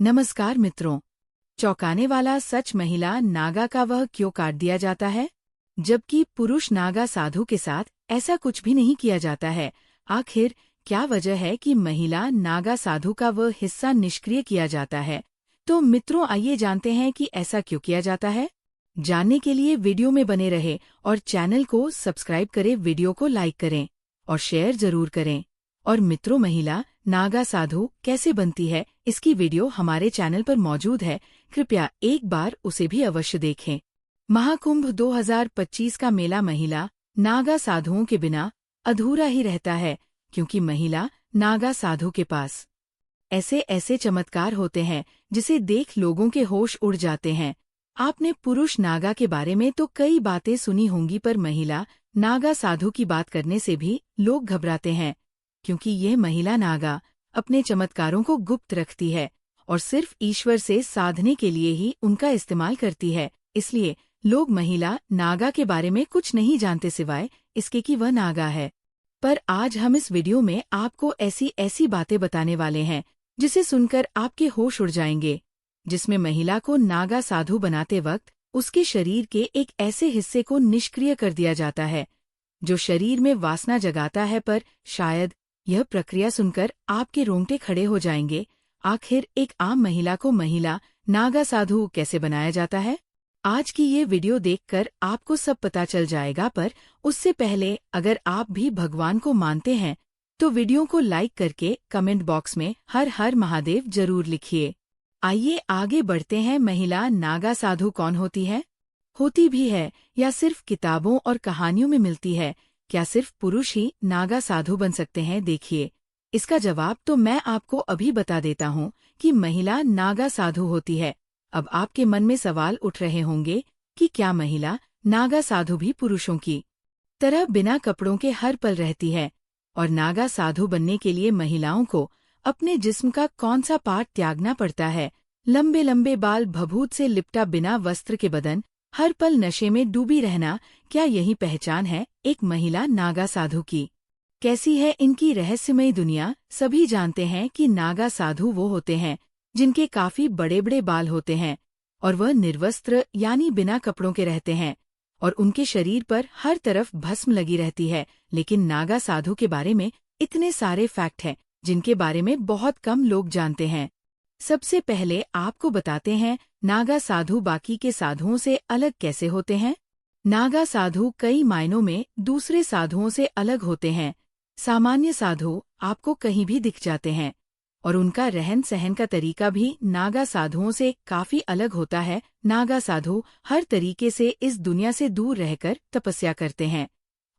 नमस्कार मित्रों। चौंकाने वाला सच, महिला नागा का वह क्यों काट दिया जाता है, जबकि पुरुष नागा साधु के साथ ऐसा कुछ भी नहीं किया जाता है। आखिर क्या वजह है कि महिला नागा साधु का वह हिस्सा निष्क्रिय किया जाता है? तो मित्रों, आइए जानते हैं कि ऐसा क्यों किया जाता है। जानने के लिए वीडियो में बने रहे और चैनल को सब्सक्राइब करें, वीडियो को लाइक करें और शेयर जरूर करें। और मित्रों, महिला नागा साधु कैसे बनती है, इसकी वीडियो हमारे चैनल पर मौजूद है, कृपया एक बार उसे भी अवश्य देखें। महाकुंभ 2025 का मेला महिला नागा साधुओं के बिना अधूरा ही रहता है, क्योंकि महिला नागा साधु के पास ऐसे ऐसे चमत्कार होते हैं जिसे देख लोगों के होश उड़ जाते हैं। आपने पुरुष नागा के बारे में तो कई बातें सुनी होंगी, पर महिला नागा साधु की बात करने से भी लोग घबराते हैं, क्योंकि यह महिला नागा अपने चमत्कारों को गुप्त रखती है और सिर्फ ईश्वर से साधने के लिए ही उनका इस्तेमाल करती है। इसलिए लोग महिला नागा के बारे में कुछ नहीं जानते, सिवाय इसके कि वह नागा है। पर आज हम इस वीडियो में आपको ऐसी ऐसी बातें बताने वाले हैं जिसे सुनकर आपके होश उड़ जाएंगे, जिसमें महिला को नागा साधु बनाते वक्त उसके शरीर के एक ऐसे हिस्से को निष्क्रिय कर दिया जाता है जो शरीर में वासना जगाता है। पर शायद यह प्रक्रिया सुनकर आपके रोंगटे खड़े हो जाएंगे। आखिर एक आम महिला को महिला नागा साधु कैसे बनाया जाता है? आज की ये वीडियो देखकर आपको सब पता चल जाएगा। पर उससे पहले, अगर आप भी भगवान को मानते हैं तो वीडियो को लाइक करके कमेंट बॉक्स में हर हर महादेव जरूर लिखिए। आइए आगे बढ़ते हैं। महिला नागा साधु कौन होती है? होती भी है या सिर्फ किताबों और कहानियों में मिलती है? क्या सिर्फ पुरुष ही नागा साधु बन सकते हैं? देखिए, इसका जवाब तो मैं आपको अभी बता देता हूँ कि महिला नागा साधु होती है। अब आपके मन में सवाल उठ रहे होंगे कि क्या महिला नागा साधु भी पुरुषों की तरह बिना कपड़ों के हर पल रहती है? और नागा साधु बनने के लिए महिलाओं को अपने जिस्म का कौन सा पार्ट त्यागना पड़ता है? लंबे लंबे बाल, भभूत से लिपटा बिना वस्त्र के बदन, हर पल नशे में डूबी रहना, क्या यही पहचान है एक महिला नागा साधु की? कैसी है इनकी रहस्यमयी दुनिया? सभी जानते हैं कि नागा साधु वो होते हैं जिनके काफी बड़े बड़े बाल होते हैं और वह निर्वस्त्र यानी बिना कपड़ों के रहते हैं और उनके शरीर पर हर तरफ भस्म लगी रहती है। लेकिन नागा साधु के बारे में इतने सारे फैक्ट हैं जिनके बारे में बहुत कम लोग जानते हैं। सबसे पहले आपको बताते हैं नागा साधु बाकी के साधुओं से अलग कैसे होते हैं। नागा साधु कई मायनों में दूसरे साधुओं से अलग होते हैं। सामान्य साधु आपको कहीं भी दिख जाते हैं और उनका रहन सहन का तरीका भी नागा साधुओं से काफी अलग होता है। नागा साधु हर तरीके से इस दुनिया से दूर रहकर तपस्या करते हैं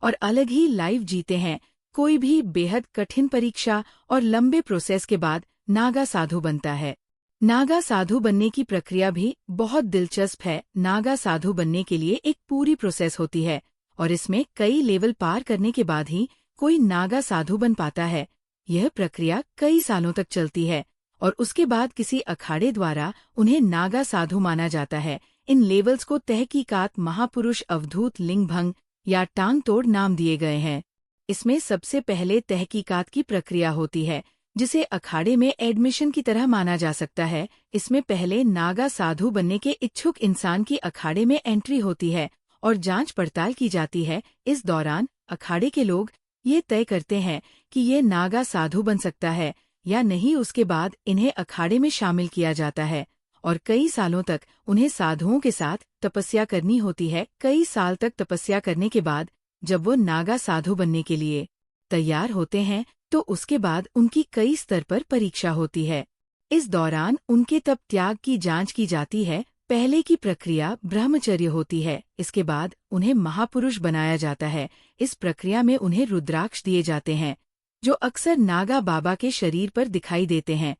और अलग ही लाइफ जीते हैं। कोई भी बेहद कठिन परीक्षा और लंबे प्रोसेस के बाद नागा साधु बनता है। नागा साधु बनने की प्रक्रिया भी बहुत दिलचस्प है। नागा साधु बनने के लिए एक पूरी प्रोसेस होती है और इसमें कई लेवल पार करने के बाद ही कोई नागा साधु बन पाता है। यह प्रक्रिया कई सालों तक चलती है और उसके बाद किसी अखाड़े द्वारा उन्हें नागा साधु माना जाता है। इन लेवल्स को तहकीकात महापुरुष अवधूत लिंगभंग या टांग तोड़ नाम दिए गए हैं। इसमें सबसे पहले तहकीकात की प्रक्रिया होती है, जिसे अखाड़े में एडमिशन की तरह माना जा सकता है। इसमें पहले नागा साधु बनने के इच्छुक इंसान की अखाड़े में एंट्री होती है और जांच पड़ताल की जाती है। इस दौरान अखाड़े के लोग ये तय करते हैं कि ये नागा साधु बन सकता है या नहीं। उसके बाद इन्हें अखाड़े में शामिल किया जाता है और कई सालों तक उन्हें साधुओं के साथ तपस्या करनी होती है। कई साल तक तपस्या करने के बाद जब वो नागा साधु बनने के लिए तैयार होते हैं तो उसके बाद उनकी कई स्तर पर परीक्षा होती है। इस दौरान उनके तप त्याग की जांच की जाती है। पहले की प्रक्रिया ब्रह्मचर्य होती है। इसके बाद उन्हें महापुरुष बनाया जाता है। इस प्रक्रिया में उन्हें रुद्राक्ष दिए जाते हैं जो अक्सर नागा बाबा के शरीर पर दिखाई देते हैं।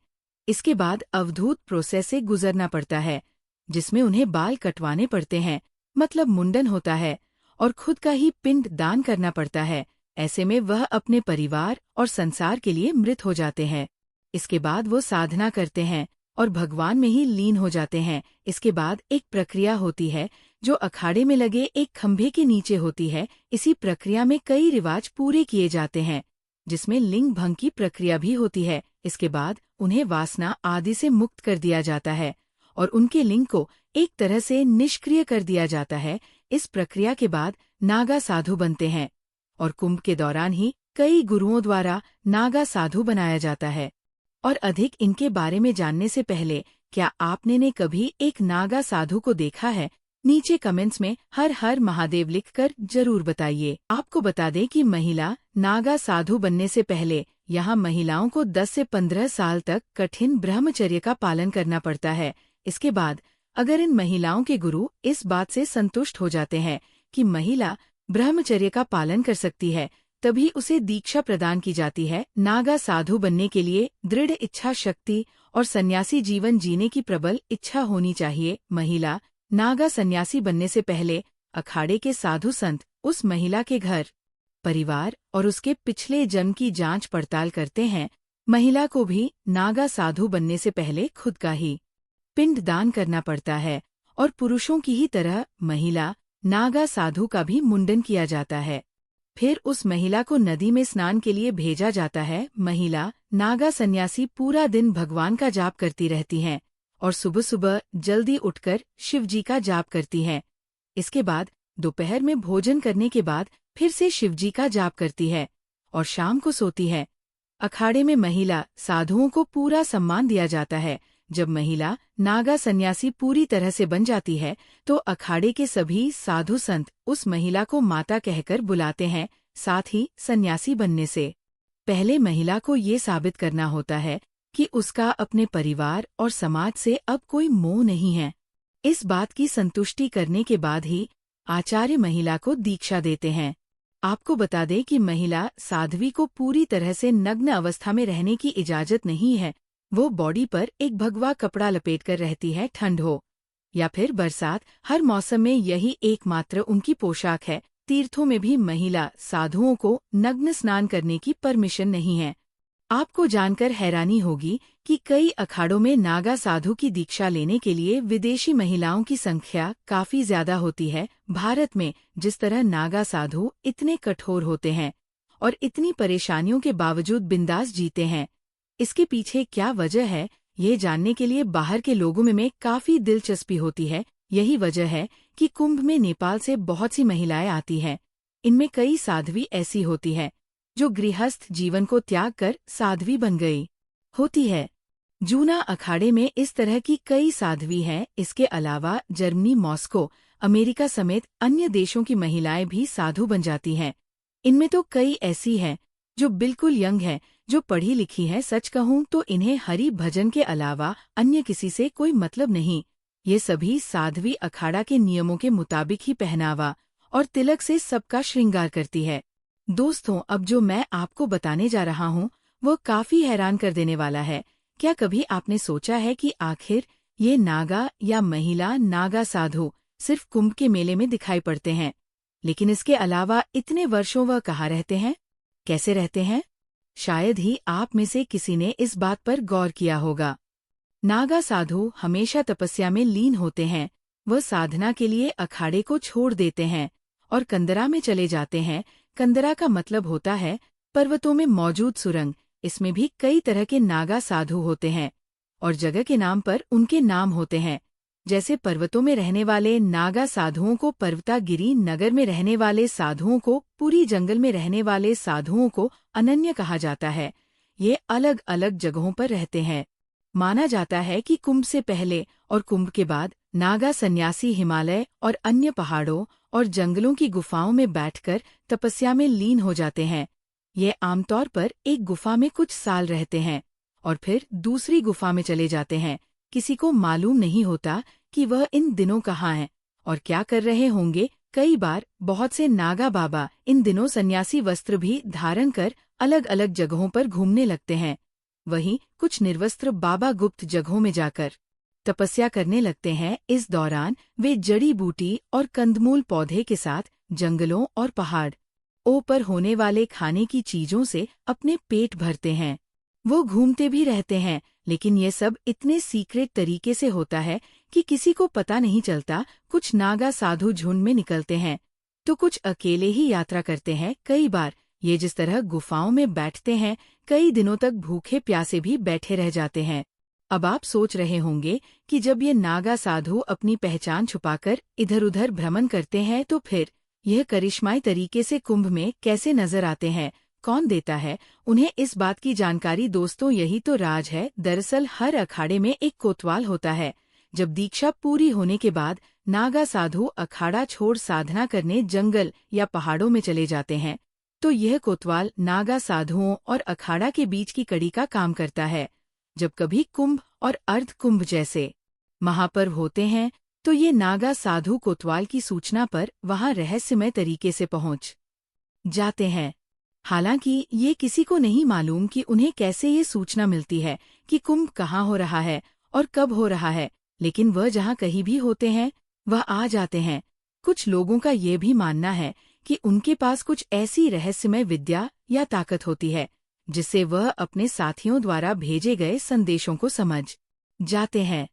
इसके बाद अवधूत प्रोसेस से गुजरना पड़ता है, जिसमें उन्हें बाल कटवाने पड़ते हैं, मतलब मुंडन होता है, और खुद का ही पिंड दान करना पड़ता है। ऐसे में वह अपने परिवार और संसार के लिए मृत हो जाते हैं। इसके बाद वो साधना करते हैं और भगवान में ही लीन हो जाते हैं। इसके बाद एक प्रक्रिया होती है जो अखाड़े में लगे एक खंभे के नीचे होती है। इसी प्रक्रिया में कई रिवाज पूरे किए जाते हैं, जिसमें लिंग भंग की प्रक्रिया भी होती है। इसके बाद उन्हें वासना आदि से मुक्त कर दिया जाता है और उनके लिंग को एक तरह से निष्क्रिय कर दिया जाता है। इस प्रक्रिया के बाद नागा साधु बनते हैं और कुंभ के दौरान ही कई गुरुओं द्वारा नागा साधु बनाया जाता है। और अधिक इनके बारे में जानने से पहले क्या आपने ने कभी एक नागा साधु को देखा है? नीचे कमेंट्स में हर हर महादेव लिखकर जरूर बताइए। आपको बता दें कि महिला नागा साधु बनने से पहले यहाँ महिलाओं को 10 से 15 साल तक कठिन ब्रह्मचर्य का पालन करना पड़ता है। इसके बाद अगर इन महिलाओं के गुरु इस बात से संतुष्ट हो जाते हैं कि महिला ब्रह्मचर्य का पालन कर सकती है, तभी उसे दीक्षा प्रदान की जाती है। नागा साधु बनने के लिए दृढ़ इच्छा शक्ति और सन्यासी जीवन जीने की प्रबल इच्छा होनी चाहिए। महिला नागा सन्यासी बनने से पहले अखाड़े के साधु संत उस महिला के घर, परिवार और उसके पिछले जन्म की जांच पड़ताल करते हैं। महिला को भी नागा साधु बनने से पहले खुद का ही पिंड दान करना पड़ता है और पुरुषों की ही तरह महिला नागा साधु का भी मुंडन किया जाता है। फिर उस महिला को नदी में स्नान के लिए भेजा जाता है। महिला नागा सन्यासी पूरा दिन भगवान का जाप करती रहती हैं और सुबह सुबह जल्दी उठकर शिवजी का जाप करती हैं। इसके बाद दोपहर में भोजन करने के बाद फिर से शिवजी का जाप करती है और शाम को सोती है। अखाड़े में महिला साधुओं को पूरा सम्मान दिया जाता है। जब महिला नागा सन्यासी पूरी तरह से बन जाती है तो अखाड़े के सभी साधु संत उस महिला को माता कहकर बुलाते हैं। साथ ही सन्यासी बनने से पहले महिला को ये साबित करना होता है कि उसका अपने परिवार और समाज से अब कोई मोह नहीं है। इस बात की संतुष्टि करने के बाद ही आचार्य महिला को दीक्षा देते हैं। आपको बता दें कि महिला साध्वी को पूरी तरह से नग्न अवस्था में रहने की इजाजत नहीं है। वो बॉडी पर एक भगवा कपड़ा लपेटकर रहती है। ठंड हो या फिर बरसात, हर मौसम में यही एकमात्र उनकी पोशाक है। तीर्थों में भी महिला साधुओं को नग्न स्नान करने की परमिशन नहीं है। आपको जानकर हैरानी होगी कि कई अखाड़ों में नागा साधु की दीक्षा लेने के लिए विदेशी महिलाओं की संख्या काफी ज्यादा होती है। भारत में जिस तरह नागा साधु इतने कठोर होते हैं और इतनी परेशानियों के बावजूद बिंदास जीते हैं, इसके पीछे क्या वजह है, ये जानने के लिए बाहर के लोगों में काफी दिलचस्पी होती है। यही वजह है कि कुंभ में नेपाल से बहुत सी महिलाएं आती हैं। इनमें कई साध्वी ऐसी होती है जो गृहस्थ जीवन को त्याग कर साध्वी बन गई होती है। जूना अखाड़े में इस तरह की कई साध्वी हैं। इसके अलावा जर्मनी, मॉस्को, अमेरिका समेत अन्य देशों की महिलाएं भी साधु बन जाती हैं। इनमें तो कई ऐसी हैं जो बिल्कुल यंग हैं, जो पढ़ी लिखी हैं। सच कहूं तो इन्हें हरि भजन के अलावा अन्य किसी से कोई मतलब नहीं। ये सभी साध्वी अखाड़ा के नियमों के मुताबिक ही पहनावा और तिलक से सबका श्रृंगार करती है। दोस्तों, अब जो मैं आपको बताने जा रहा हूँ वो काफी हैरान कर देने वाला है। क्या कभी आपने सोचा है कि आखिर ये नागा या महिला नागा साधु सिर्फ कुंभ के मेले में दिखाई पड़ते हैं, लेकिन इसके अलावा इतने वर्षों वह कहाँ रहते हैं, कैसे रहते हैं? शायद ही आप में से किसी ने इस बात पर गौर किया होगा। नागा साधु हमेशा तपस्या में लीन होते हैं। वह साधना के लिए अखाड़े को छोड़ देते हैं और कंदरा में चले जाते हैं। कंदरा का मतलब होता है पर्वतों में मौजूद सुरंग। इसमें भी कई तरह के नागा साधु होते हैं और जगह के नाम पर उनके नाम होते हैं। जैसे पर्वतों में रहने वाले नागा साधुओं को पर्वतागिरी, नगर में रहने वाले साधुओं को पुरी, जंगल में रहने वाले साधुओं को अनन्य कहा जाता है। ये अलग अलग जगहों पर रहते हैं। माना जाता है कि कुंभ से पहले और कुंभ के बाद नागा सन्यासी हिमालय और अन्य पहाड़ों और जंगलों की गुफाओं में बैठकर तपस्या में लीन हो जाते हैं। ये आमतौर पर एक गुफा में कुछ साल रहते हैं और फिर दूसरी गुफा में चले जाते हैं। किसी को मालूम नहीं होता कि वह इन दिनों कहाँ हैं और क्या कर रहे होंगे। कई बार बहुत से नागा बाबा इन दिनों सन्यासी वस्त्र भी धारण कर अलग अलग जगहों पर घूमने लगते हैं। वहीं कुछ निर्वस्त्र बाबा गुप्त जगहों में जाकर तपस्या करने लगते हैं। इस दौरान वे जड़ी बूटी और कंदमूल पौधे के साथ जंगलों और पहाड़ों पर होने वाले खाने की चीजों से अपने पेट भरते हैं। वो घूमते भी रहते हैं, लेकिन ये सब इतने सीक्रेट तरीके से होता है कि किसी को पता नहीं चलता। कुछ नागा साधु झुंड में निकलते हैं तो कुछ अकेले ही यात्रा करते हैं। कई बार ये जिस तरह गुफाओं में बैठते हैं, कई दिनों तक भूखे प्यासे भी बैठे रह जाते हैं। अब आप सोच रहे होंगे कि जब ये नागा साधु अपनी पहचान छुपाकर इधर-उधर भ्रमण करते हैं तो फिर यह करिश्माई तरीके से कुंभ में कैसे नजर आते हैं, कौन देता है उन्हें इस बात की जानकारी। दोस्तों, यही तो राज है। दरअसल हर अखाड़े में एक कोतवाल होता है। जब दीक्षा पूरी होने के बाद नागा साधु अखाड़ा छोड़ साधना करने जंगल या पहाड़ों में चले जाते हैं, तो यह कोतवाल नागा साधुओं और अखाड़ा के बीच की कड़ी का काम करता है। जब कभी कुंभ और अर्ध कुंभ जैसे महापर्व होते हैं, तो ये नागा साधु कोतवाल की सूचना पर वहां रहस्यमय तरीके से पहुंच जाते हैं। हालांकि ये किसी को नहीं मालूम कि उन्हें कैसे ये सूचना मिलती है कि कुंभ कहाँ हो रहा है और कब हो रहा है, लेकिन वह जहाँ कहीं भी होते हैं वह आ जाते हैं। कुछ लोगों का ये भी मानना है कि उनके पास कुछ ऐसी रहस्यमय विद्या या ताकत होती है जिससे वह अपने साथियों द्वारा भेजे गए संदेशों को समझ जाते हैं।